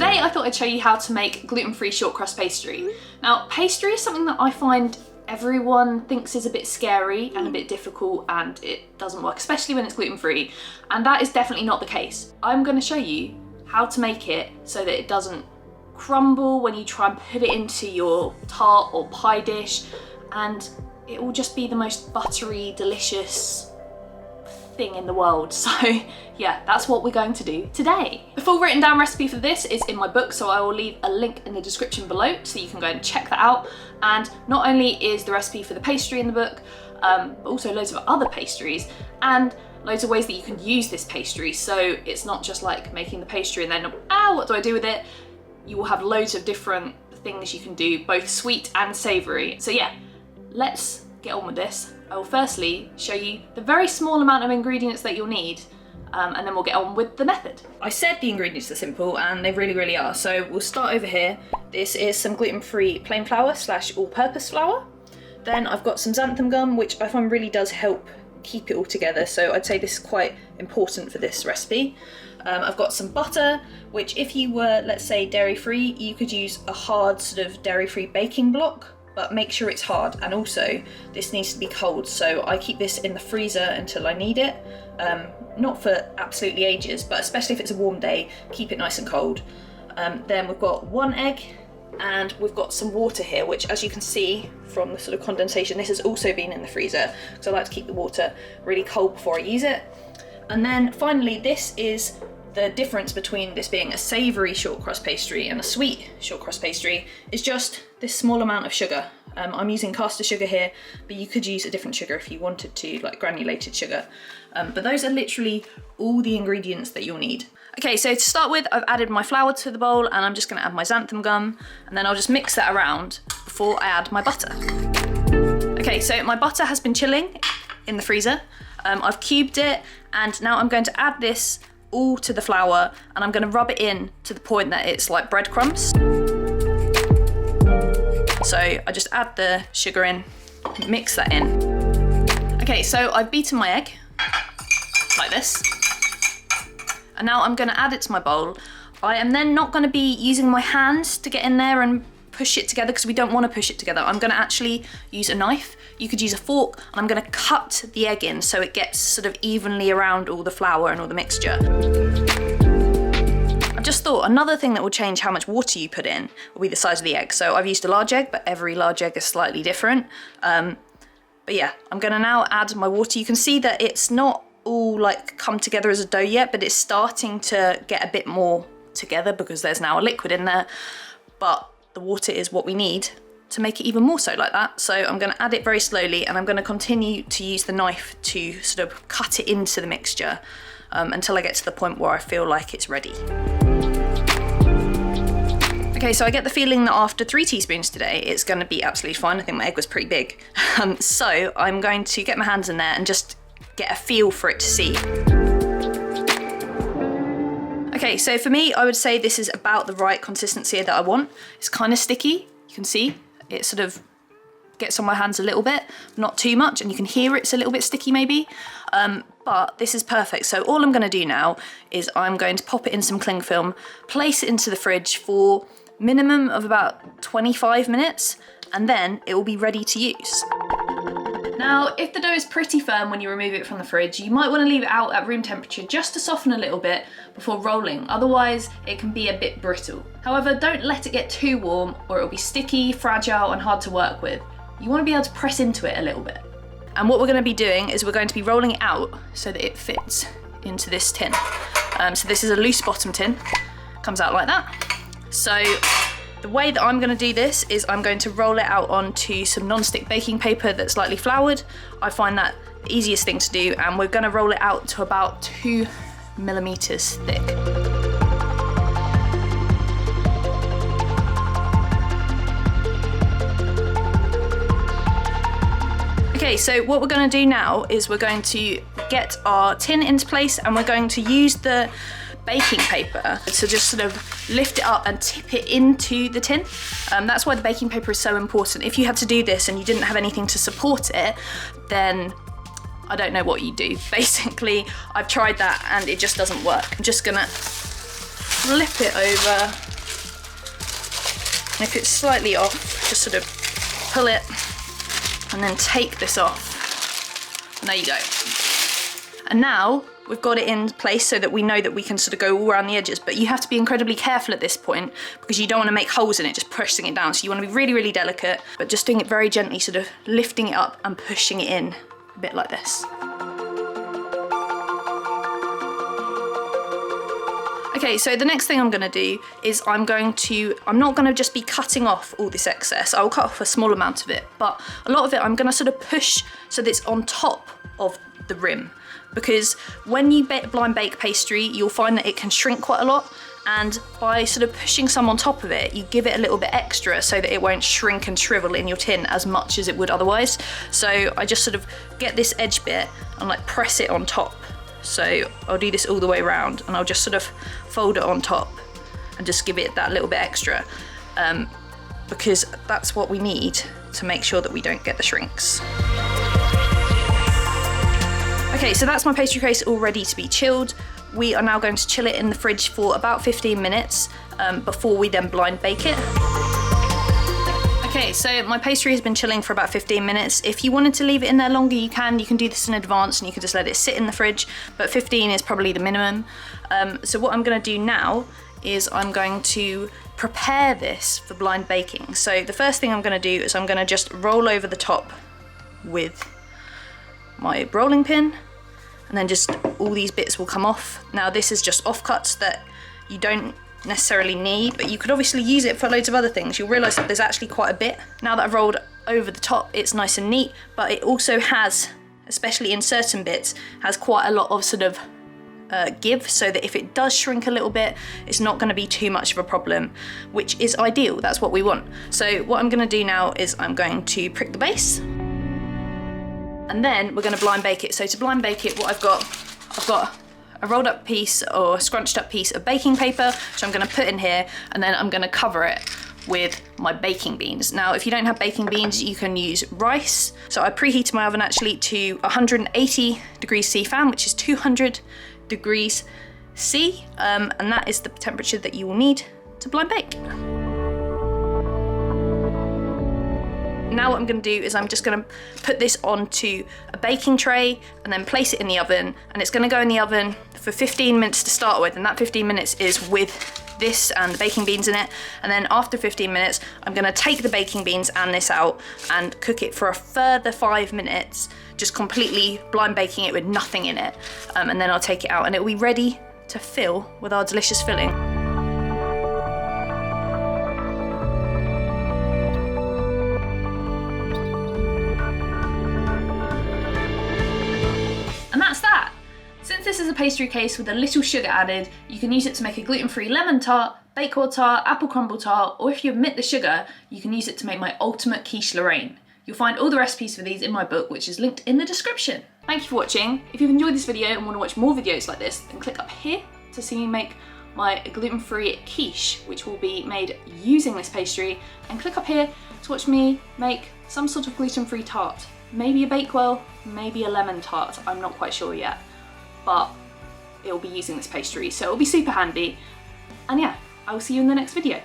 today I thought I'd show you how to make gluten-free shortcrust pastry. Now, pastry is something that I find everyone thinks is a bit scary and a bit difficult, and it doesn't work, especially when it's gluten-free, and that is definitely not the case. I'm going to show you how to make it so that it doesn't crumble when you try and put it into your tart or pie dish, and it will just be the most buttery, delicious thing in the world. So yeah, that's what we're going to do today. The full written down recipe for this is in my book, so I will leave a link in the description below so you can go and check that out. And not only is the recipe for the pastry in the book, but also loads of other pastries and loads of ways that you can use this pastry. So it's not just like making the pastry and then, what do I do with it? You will have loads of different things you can do, both sweet and savoury. So yeah, let's get on with this. I will firstly show you the very small amount of ingredients that you'll need, and then we'll get on with the method. I said the ingredients are simple, and they really are. So we'll start over here. This is some gluten-free plain flour / all-purpose flour. Then I've got some xanthan gum, which I find really does help keep it all together. So I'd say this is quite important for this recipe. I've got some butter, which if you were, let's say, dairy-free, you could use a hard sort of dairy-free baking block, but make sure it's hard. And also this needs to be cold, so I keep this in the freezer until I need it. Not for absolutely ages, but especially if it's a warm day, keep it nice and cold. Then we've got 1 egg, and we've got some water here, which, as you can see from the sort of condensation, this has also been in the freezer, so I like to keep the water really cold before I use it. And then finally, this is the difference between this being a savoury shortcrust pastry and a sweet shortcrust pastry, is just this small amount of sugar. I'm using caster sugar here, but you could use a different sugar if you wanted to, like granulated sugar. But those are literally all the ingredients that you'll need. Okay, so to start with, I've added my flour to the bowl, and I'm just gonna add my xanthan gum, and then I'll just mix that around before I add my butter. Okay, so my butter has been chilling in the freezer. I've cubed it, and now I'm going to add this all to the flour, and I'm going to rub it in to the point that it's like breadcrumbs. So I just add the sugar in, mix that in. Okay, so I've beaten my egg like this, and now I'm going to add it to my bowl. I am then not going to be using my hands to get in there and push it together, because we don't want to push it together. I'm going to actually use a knife. You could use a fork, and I'm going to cut the egg in so it gets sort of evenly around all the flour and all the mixture. I've just thought another thing that will change how much water you put in will be the size of the egg. So I've used a large egg, but every large egg is slightly different. But yeah, I'm going to now add my water. You can see that it's not all like come together as a dough yet, but it's starting to get a bit more together because there's now a liquid in there. But the water is what we need to make it even more so like that. So I'm going to add it very slowly, and I'm going to continue to use the knife to sort of cut it into the mixture until I get to the point where I feel like it's ready. Okay, so I get the feeling that after 3 teaspoons today, it's going to be absolutely fine. I think my egg was pretty big. So I'm going to get my hands in there and just get a feel for it to see. Okay, so for me, I would say this is about the right consistency that I want. It's kind of sticky, you can see. It sort of gets on my hands a little bit, not too much, and you can hear it's a little bit sticky maybe, but this is perfect. So all I'm gonna do now is I'm going to pop it in some cling film, place it into the fridge for minimum of about 25 minutes, and then it will be ready to use. Now, if the dough is pretty firm when you remove it from the fridge, you might want to leave it out at room temperature just to soften a little bit before rolling, otherwise it can be a bit brittle. However, don't let it get too warm or it'll be sticky, fragile and hard to work with. You want to be able to press into it a little bit. And what we're going to be doing is we're going to be rolling it out so that it fits into this tin. So this is a loose bottom tin, comes out like that. So the way that I'm going to do this is I'm going to roll it out onto some non-stick baking paper that's lightly floured. I find that the easiest thing to do, and we're going to roll it out to about 2 millimeters thick. Okay, so what we're going to do now is we're going to get our tin into place, and we're going to use the baking paper to just sort of lift it up and tip it into the tin. That's why the baking paper is so important. If you had to do this and you didn't have anything to support it, then I don't know what you do. Basically, I've tried that and it just doesn't work. I'm just gonna flip it over And if it's slightly off, just sort of pull it and then take this off. And there you go. And now we've got it in place so that we know that we can sort of go all around the edges, but you have to be incredibly careful at this point because you don't want to make holes in it, just pressing it down. So you want to be really, really delicate, but just doing it very gently, sort of lifting it up and pushing it in a bit like this. Okay, so the next thing I'm gonna do is I'm not gonna just be cutting off all this excess. I'll cut off a small amount of it, but a lot of it I'm gonna sort of push so that it's on top of the rim. Because when you blind bake pastry, you'll find that it can shrink quite a lot, and by sort of pushing some on top of it, you give it a little bit extra so that it won't shrink and shrivel in your tin as much as it would otherwise. So I just sort of get this edge bit and like press it on top. So I'll do this all the way around and I'll just sort of fold it on top and just give it that little bit extra, because that's what we need to make sure that we don't get the shrinks. Okay, so that's my pastry case all ready to be chilled. We are now going to chill it in the fridge for about 15 minutes before we then blind bake it. Okay, so my pastry has been chilling for about 15 minutes. If you wanted to leave it in there longer, you can. You can do this in advance and you can just let it sit in the fridge, but 15 is probably the minimum. So what I'm gonna do now is I'm going to prepare this for blind baking. So the first thing I'm gonna do is I'm gonna just roll over the top with my rolling pin, and then just all these bits will come off. Now this is just offcuts that you don't necessarily need, but you could obviously use it for loads of other things. You'll realise that there's actually quite a bit. Now that I've rolled over the top, it's nice and neat, but it also has, especially in certain bits, has quite a lot of sort of give, so that if it does shrink a little bit, it's not going to be too much of a problem, which is ideal. That's what we want. So what I'm going to do now is I'm going to prick the base, and then we're going to blind bake it. So to blind bake it, what I've got a rolled up piece or scrunched up piece of baking paper, which I'm going to put in here, and then I'm going to cover it with my baking beans. Now, if you don't have baking beans, you can use rice. So I preheated my oven actually to 180 degrees C fan, which is 200 degrees C, and that is the temperature that you will need to blind bake. Now what I'm going to do is I'm just going to put this onto a baking tray and then place it in the oven, and it's going to go in the oven for 15 minutes to start with, and that 15 minutes is with this and the baking beans in it. And then after 15 minutes I'm going to take the baking beans and this out and cook it for a further 5 minutes, just completely blind baking it with nothing in it, and then I'll take it out and it will be ready to fill with our delicious filling. And that's that. Since this is a pastry case with a little sugar added, you can use it to make a gluten-free lemon tart, bakewell tart, apple crumble tart, or if you omit the sugar, you can use it to make my ultimate quiche Lorraine. You'll find all the recipes for these in my book, which is linked in the description. Thank you for watching. If you've enjoyed this video and want to watch more videos like this, then click up here to see me make my gluten-free quiche, which will be made using this pastry, and click up here to watch me make some sort of gluten-free tart. Maybe a bakewell, maybe a lemon tart, I'm not quite sure yet, but it'll be using this pastry, so it'll be super handy. And yeah, I will see you in the next video.